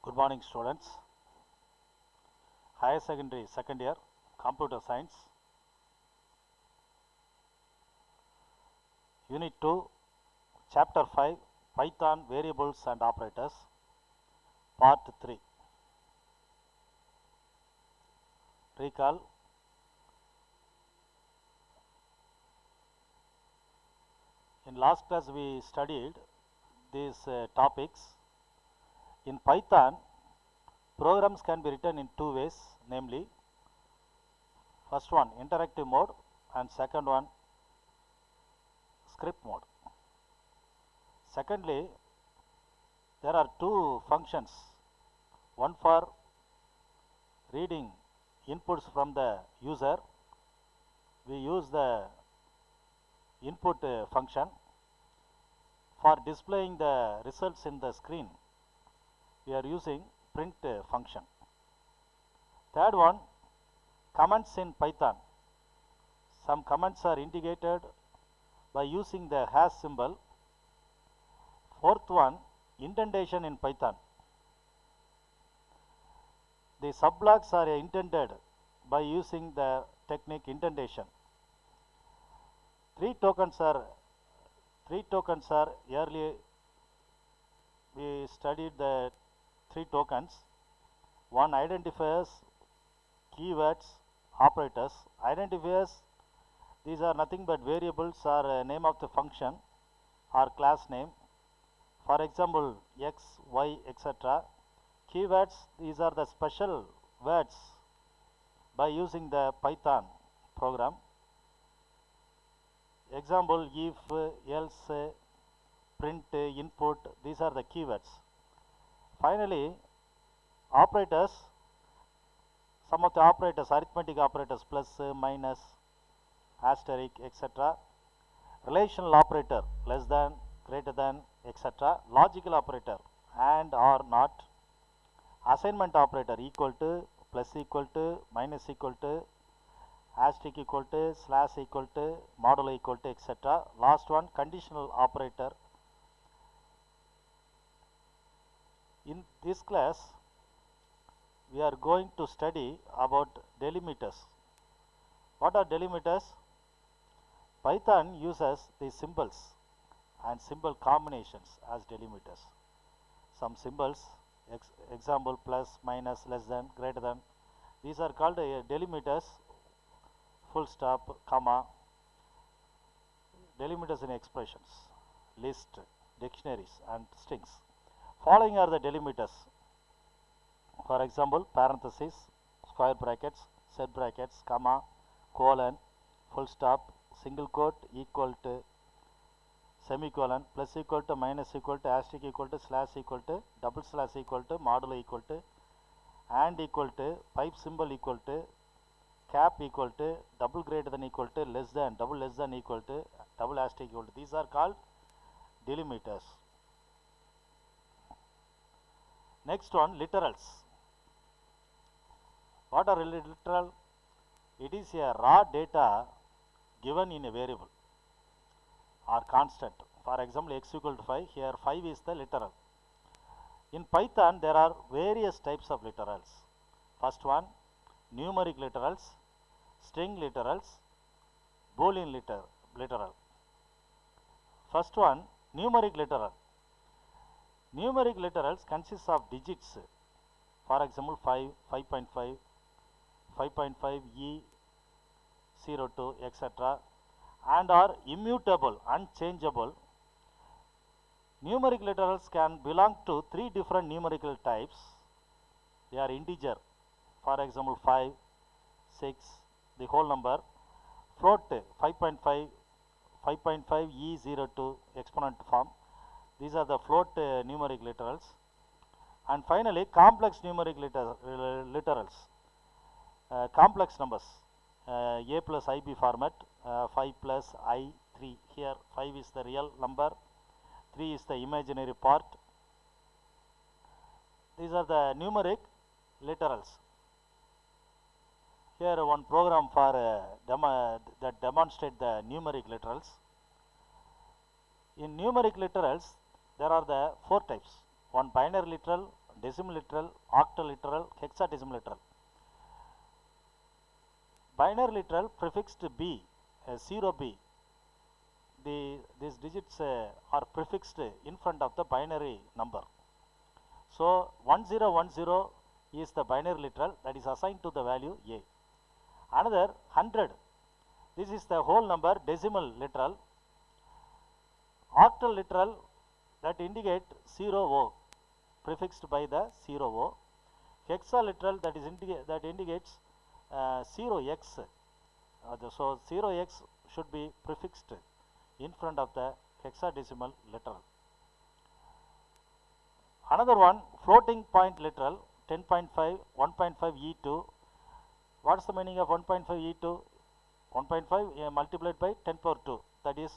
Good morning, students. Higher secondary second year computer science, unit 2, chapter 5, Python variables and operators, part 3. Recall. In last class we studied these topics. In Python, programs can be written in two ways, namely first one interactive mode and second one script mode. Secondly, there are two functions, one for reading inputs from the user. We use the input function. For displaying the results in the screen, we are using print function. Third one, comments in Python. Some comments are indicated by using the hash symbol. Fourth one, indentation in Python. The subblocks are intended by using the technique indentation. Three tokens are earlier we studied the three tokens. One, identifiers, keywords, operators. Identifiers, these are nothing but variables or name of the function or class name. For example, x, y, etc. Keywords, these are the special words by using the Python program. Example, if, else, print, input, these are the keywords. Finally, operators, some of the operators, arithmetic operators, plus, minus, asterisk, etc. Relational operator, less than, greater than, etc. Logical operator, and or not. Assignment operator, equal to, plus equal to, minus equal to, asterisk equal to, slash equal to, modulo equal to, etc. Last one, conditional operator. In this class, we are going to study about delimiters. What are delimiters? Python uses the symbols and symbol combinations as delimiters. Some symbols, example, plus, minus, less than, greater than, these are called delimiters. Full stop, comma, delimiters in expressions, list, dictionaries, and strings. Following are the delimiters. For example, parentheses, square brackets, set brackets, comma, colon, full stop, single quote, equal to, semicolon, plus equal to, minus equal to, asterisk equal to, slash equal to, double slash equal to, modulo equal to, and equal to, pipe symbol equal to, cap equal to, double greater than equal to, less than, double less than equal to, double asterisk equal to. These are called delimiters. Next one, literals. What are literal? It is a raw data given in a variable or constant. For example, x equal to 5. Here 5 is the literal. In Python, there are various types of literals. First one, numeric literals, string literals, Boolean literal. First one, numeric literal. Numeric literals consist of digits. For example, 5, 5.5, 5.5, E02, etc. and are immutable, unchangeable. Numeric literals can belong to three different numerical types. They are integer. For example, 5, 6, the whole number. Float 5.5, 5.5, E02 exponent form. These are the float numeric literals. And finally, complex numeric literals. Complex numbers, A plus IB format, 5 plus I3. Here 5 is the real number, 3 is the imaginary part. These are the numeric literals. Here one program for that demonstrate the numeric literals. In numeric literals, there are the four types. One binary literal, decimal literal, octal literal, hexadecimal literal. Binary literal prefixed B, 0B. These digits are prefixed in front of the binary number. So 1010 is the binary literal that is assigned to the value A. Another 100, this is the whole number decimal literal. Octal literal that indicate 0O, prefixed by the 0O. Hexaliteral that indicates 0x. So 0x should be prefixed in front of the hexadecimal literal. Another one, floating point literal, 10.5, 1.5 E2. What is the meaning of 1.5 E2? 1.5 multiplied by 10 power 2. That is,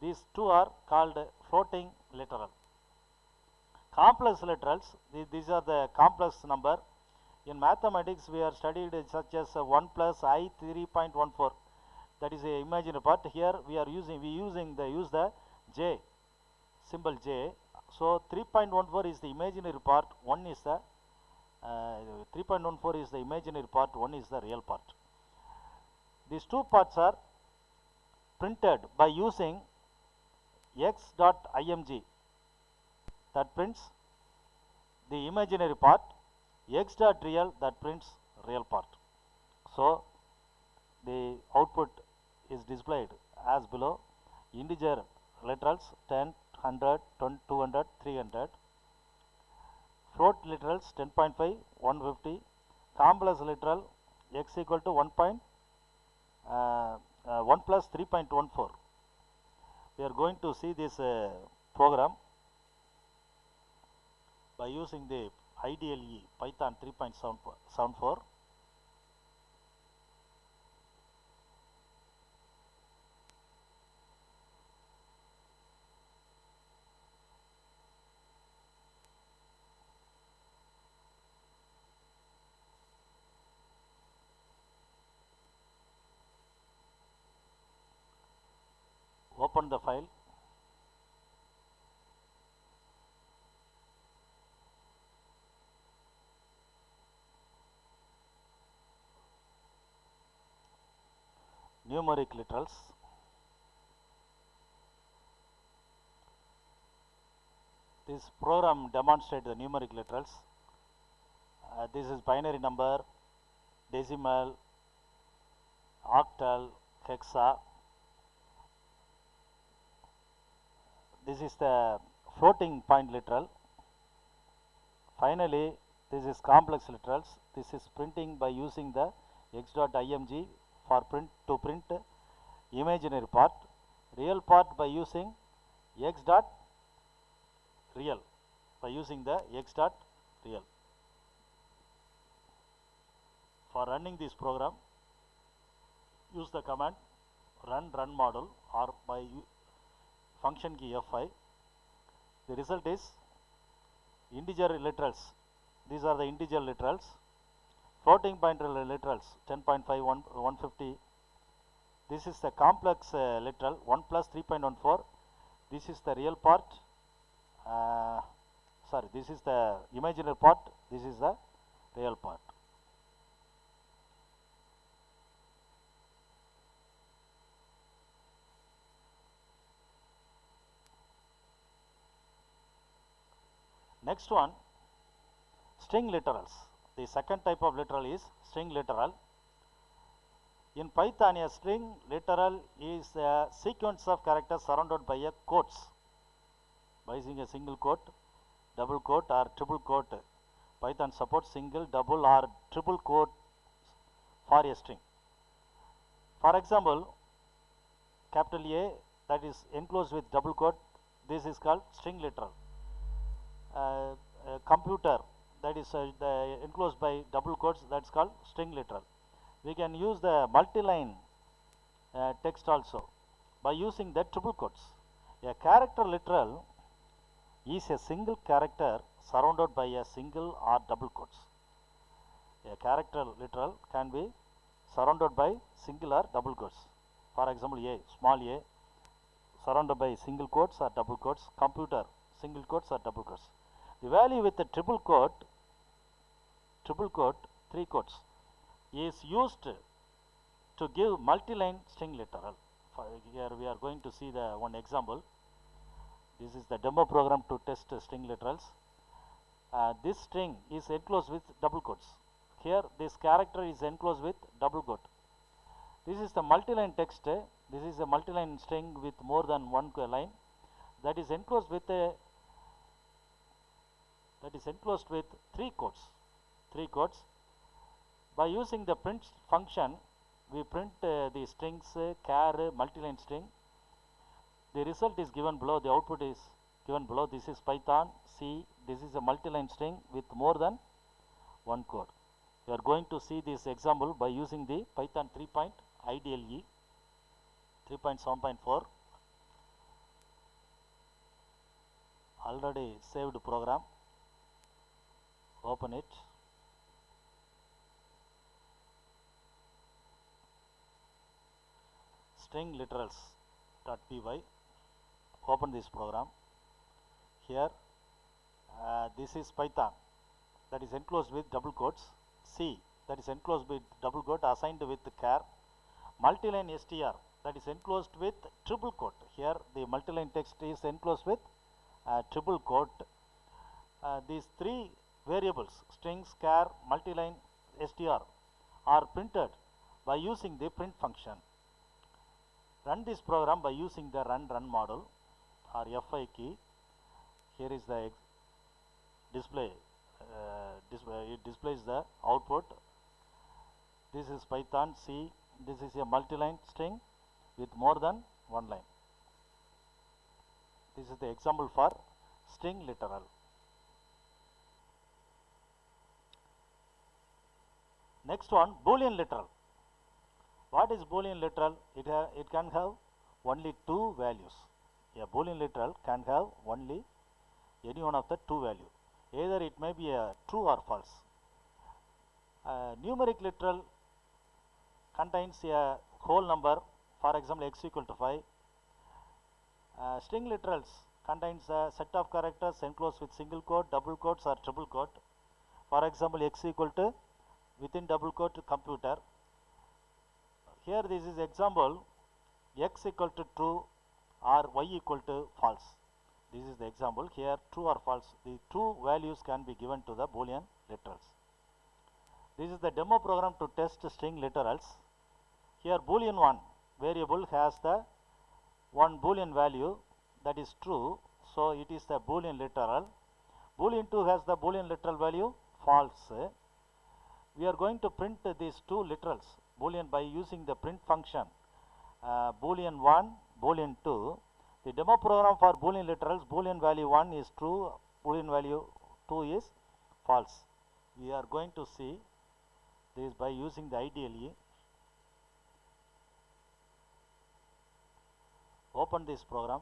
these two are called floating literal. Complex literals, these are the complex number. In mathematics, we are studied such as 1 plus I 3.14. That is a imaginary part. Here we use the J, symbol J. So 3.14 is the imaginary part. 1 is the 3.14 is the imaginary part. 1 is the real part. These two parts are printed by using x.img, that prints the imaginary part, x.real that prints real part. So the output is displayed as below. Integer literals 10, 100, 200, 300. Float literals 10.5, 150. Complex literal x equal to 1 plus 3.14. We are going to see this program by using the IDLE Python 3.74. Open the file. Numeric literals. This program demonstrates the numeric literals. This is binary number, decimal, octal, hexa. This is the floating point literal. Finally, this is complex literals. This is printing by using the x.img for print imaginary part. Real part by using x.real, by using the x.real. For running this program, use the command run module or by function key F5. The result is integer literals. These are the integer literals. Floating point literals 10.5, 150. This is the complex literal 1 plus 3.14. This is the real part. This is the imaginary part. This is the real part. Next one, string literals. The second type of literal is string literal. In Python, a string literal is a sequence of characters surrounded by a quotes. By using a single quote, double quote or triple quote, Python supports single, double or triple quote for a string. For example, capital A that is enclosed with double quote, this is called string literal. Computer that is enclosed by double quotes, that's called string literal. We can use the multi-line text also by using the triple quotes. A character literal is a single character surrounded by a single or double quotes. A character literal can be surrounded by single or double quotes. For example, A, small a, surrounded by single quotes or double quotes. Computer, single quotes or double quotes. The value with the triple quote, 3 quotes, is used to give multi-line string literal. Here we are going to see the one example. This is the demo program to test string literals. This string is enclosed with double quotes. Here this character is enclosed with double quote. This is the multi-line text. This is a multi-line string with more than one line that is enclosed with three quotes. By using the print function, we print the strings char multi-line string. The result is given below. The output is given below. This is Python C. This is a multi-line string with more than one code. We are going to see this example by using the Python 3. IDLE 3.7.4 already saved program. Open it. String literals.py. Open this program. Here this is Python that is enclosed with double quotes. C that is enclosed with double quote assigned with char. Multi-line str that is enclosed with triple quote. Here the multi-line text is enclosed with triple quote. These three variables, strings, char, multi-line, str, are printed by using the print function. Run this program by using the run model or F5 key. Here is the display. It displays the output. This is Python C. This is a multi-line string with more than one line. This is the example for string literal. Next one, Boolean literal. What is Boolean literal? It can have only two values. A Boolean literal can have only any one of the two values. Either it may be a true or false. Numeric literal contains a whole number, for example x equal to 5. String literals contains a set of characters enclosed with single quote, double quotes or triple quote. For example, x equal to within double quote computer. Here this is example x equal to true or y equal to false. This is the example. Here true or false, the two values can be given to the Boolean literals. This is the demo program to test string literals. Here Boolean 1 variable has the one Boolean value that is true, so it is the Boolean literal. Boolean 2 has the Boolean literal value false. We are going to print these two literals Boolean by using the print function Boolean 1, Boolean 2. The demo program for Boolean literals, Boolean value 1 is true, Boolean value 2 is false. We are going to see this by using the IDLE. Open this program.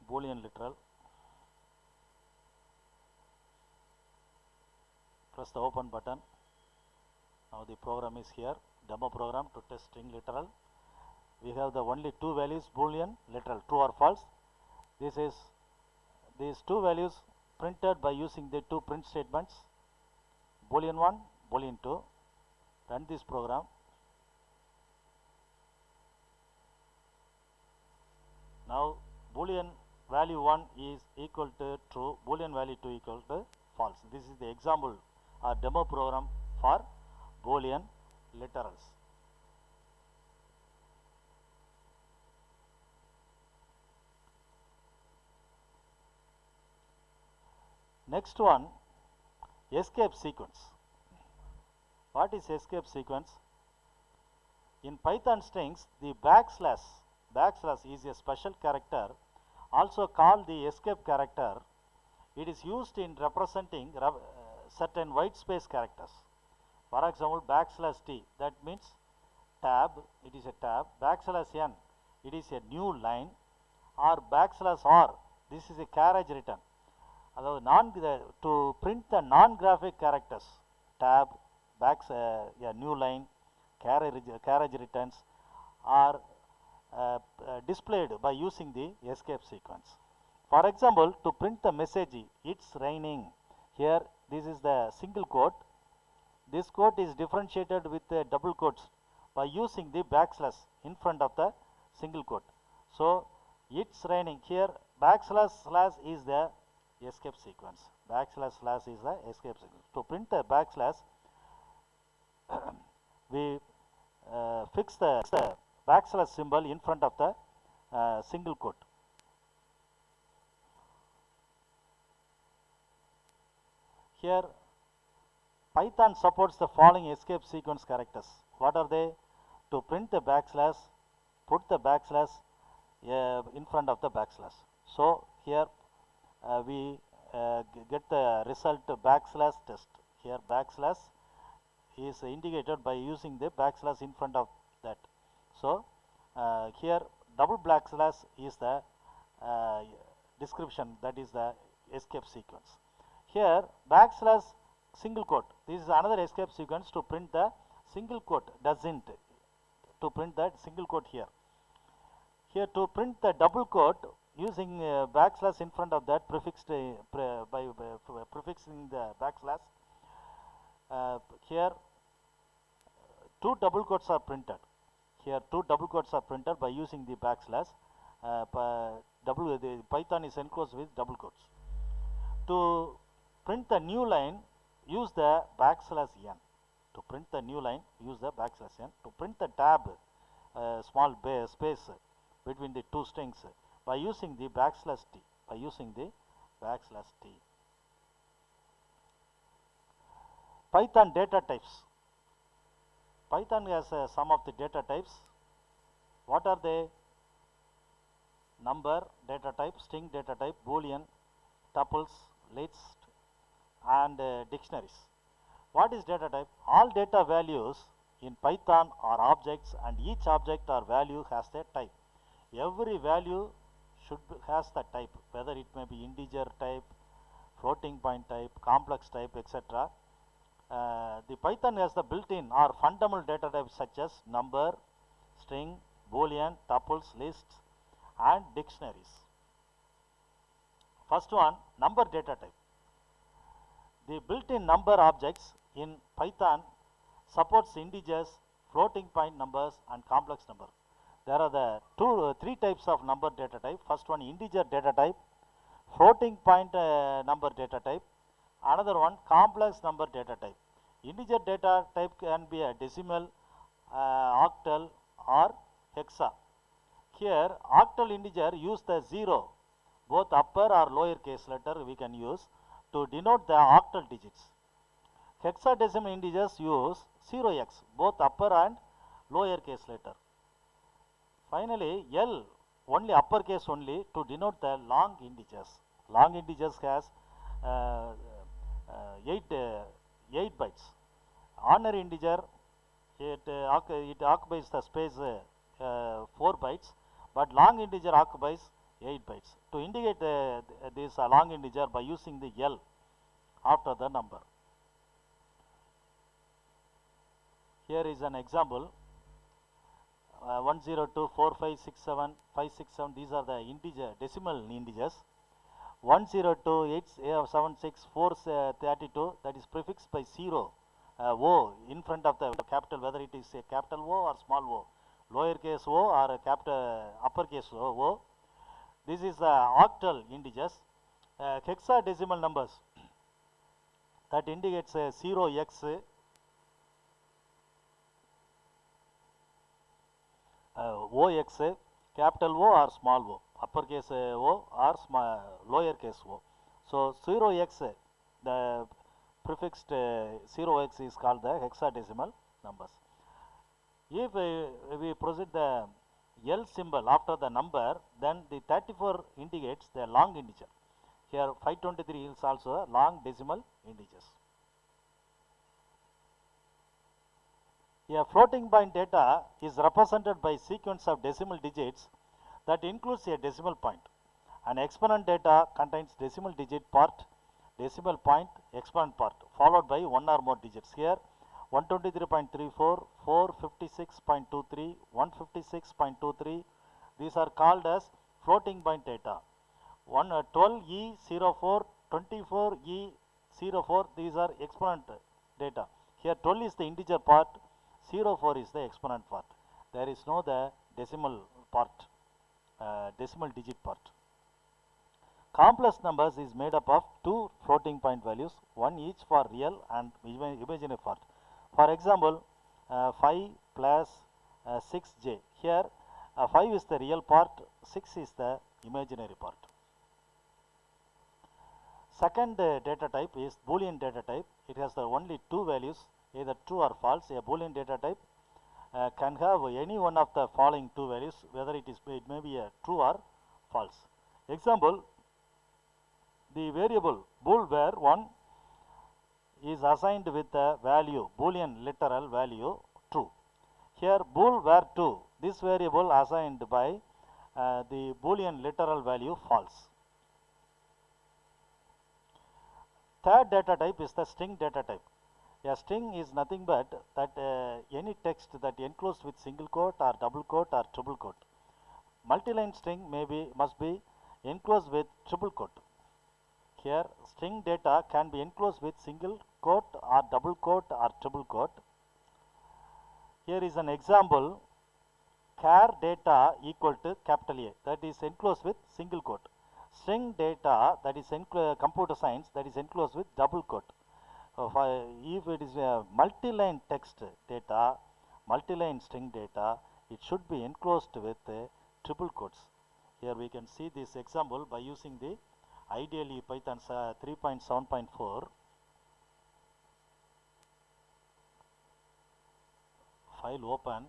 Boolean literal. Press the open button. Now the program is here. Demo program to test string literal. We have the only two values Boolean literal, true or false. This is these two values printed by using the two print statements Boolean 1, Boolean 2. Run this program. Now Boolean value 1 is equal to true, Boolean value 2 equal to false. This is the example or demo program for Boolean literals. Next one, escape sequence. What is escape sequence? In Python strings, the backslash is a special character, also called the escape character. It is used in representing certain white space characters. For example, \t, that means tab, it is a tab. \n, it is a new line. Or \r, this is a carriage return. To print the non-graphic characters, tab, new line, carriage returns, are displayed by using the escape sequence. For example, to print the message, it's raining. Here, this is the single quote. This quote is differentiated with the double quotes by using the backslash in front of the single quote. So, it's raining. Here, backslash slash is the escape sequence. Backslash slash is the escape sequence. To print the backslash, we fix the backslash symbol in front of the single quote. Here, Python supports the following escape sequence characters. What are they? To print the backslash, put the backslash in front of the backslash. So, here we get the result backslash test. Here, backslash is indicated by using the backslash in front of that. So, here double backslash is the description, that is the escape sequence. Here backslash single quote, this is another escape sequence to print the single quote, doesn't to print that single quote here. Here to print the double quote using backslash in front of that prefixed by prefixing the backslash. Here two double quotes are printed. Here two double quotes are printed by using the backslash. The Python is enclosed with double quotes. To print the new line, use the backslash n. To print the new line, use the backslash n. To print the tab, small space between the two strings, by using the backslash t. By using the backslash t. Python data types. Python has some of the data types. What are they? Number data type, string data type, Boolean, tuples, lists, and dictionaries. What is data type? All data values in Python are objects, and each object or value has a type. Every value has the type, whether it may be integer type, floating point type, complex type, etc. The Python has the built-in or fundamental data types such as number, string, Boolean, tuples, lists, and dictionaries. First one, number data type. The built-in number objects in Python supports integers, floating point numbers, and complex number. There are the three types of number data type. First one, integer data type, floating point number data type. Another one, complex number data type. Integer data type can be a decimal, octal, or hexa. Here, octal integer use the 0, both upper or lower case letter we can use to denote the octal digits. Hexadecimal integers use 0x, both upper and lower case letter. Finally, L, only uppercase only to denote the long integers. Long integers has 8 bytes. Ordinary integer, it occupies the space 4 bytes, but long integer occupies 8 bytes. To indicate this long integer by using the L after the number. Here is an example. 102, 4, 5, 6, 7, 5, 6, 7, these are the integer, decimal integers. 102, 8, 7, 6, 4, 32, that is prefixed by 0, O in front of the capital, whether it is a capital O or small o, lowercase o or a capital uppercase O. This is the octal integers. Hexadecimal numbers, that indicates 0x, OX, capital O or small o, uppercase O or lowercase o. So 0x, the prefixed 0x is called the hexadecimal numbers. If we proceed the L symbol after the number, then the 34 indicates the long integer. Here 523 is also a long decimal integers. A floating point data is represented by sequence of decimal digits that includes a decimal point. An exponent data contains decimal digit part, decimal point, exponent part, followed by one or more digits. Here 123.34, 456.23, 156.23. These are called as floating point data. 12E04, 24E04, these are exponent data. Here 12 is the integer part, 04 is the exponent part. There is no the decimal part, decimal digit part. Complex numbers is made up of two floating point values, one each for real and imaginary part. For example, 5 plus 6j. Here 5 is the real part, 6 is the imaginary part. Second data type is Boolean data type. It has only two values, either true or false. A Boolean data type can have any one of the following two values, whether it may be a true or false. Example, the variable bool where 1 is assigned with the value Boolean literal value true. Here bool where 2, this variable assigned by the Boolean literal value false. Third data type is the string data type. A string is nothing but that any text that enclosed with single quote or double quote or triple quote. Multi-line string must be enclosed with triple quote. Here string data can be enclosed with single quote or double quote or triple quote. Here is an example, char data equal to capital A, that is enclosed with single quote. String data, that is computer science, that is enclosed with double quote. If it is a multi-line text data, multi-line string data, it should be enclosed with triple quotes. Here we can see this example by using the IDLE Python 3.7.4. File open.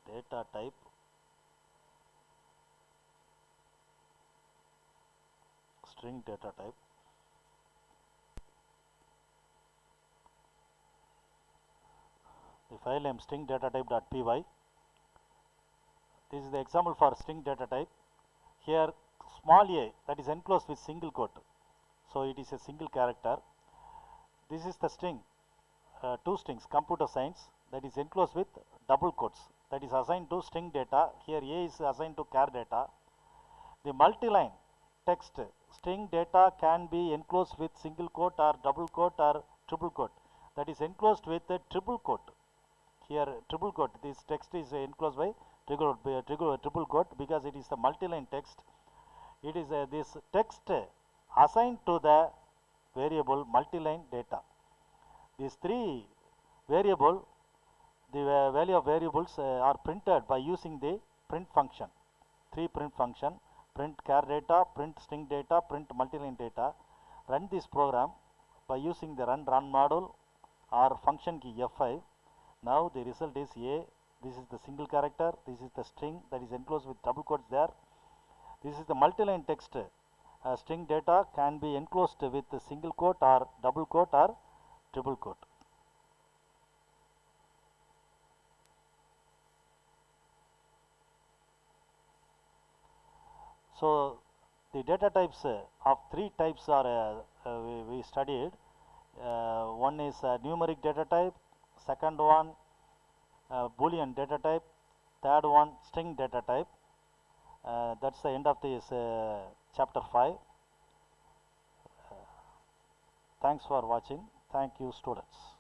Data type, string data type. The file name string data type.py. This is the example for string data type. Here small a, that is enclosed with single quote, so it is a single character. This is the string, two strings, computer science, that is enclosed with double quotes, that is assigned to string data. Here A is assigned to char data. The multi-line text string data can be enclosed with single quote or double quote or triple quote, that is enclosed with a triple quote. Here triple quote, this text is enclosed by triple quote because it is the multi-line text. It is this text assigned to the variable multi-line data. These three variable, the value of variables are printed by using the print function. Three print function: print char data, print string data, print multi-line data. Run this program by using the run module or function key F5. Now the result is A. This is the single character. This is the string that is enclosed with double quotes there. This is the multi-line text. String data can be enclosed with a single quote or double quote or triple quote. So the data types of three types are we studied. One is numeric data type, second one Boolean data type, third one string data type. That's the end of this chapter 5. Thanks for watching. Thank you, students.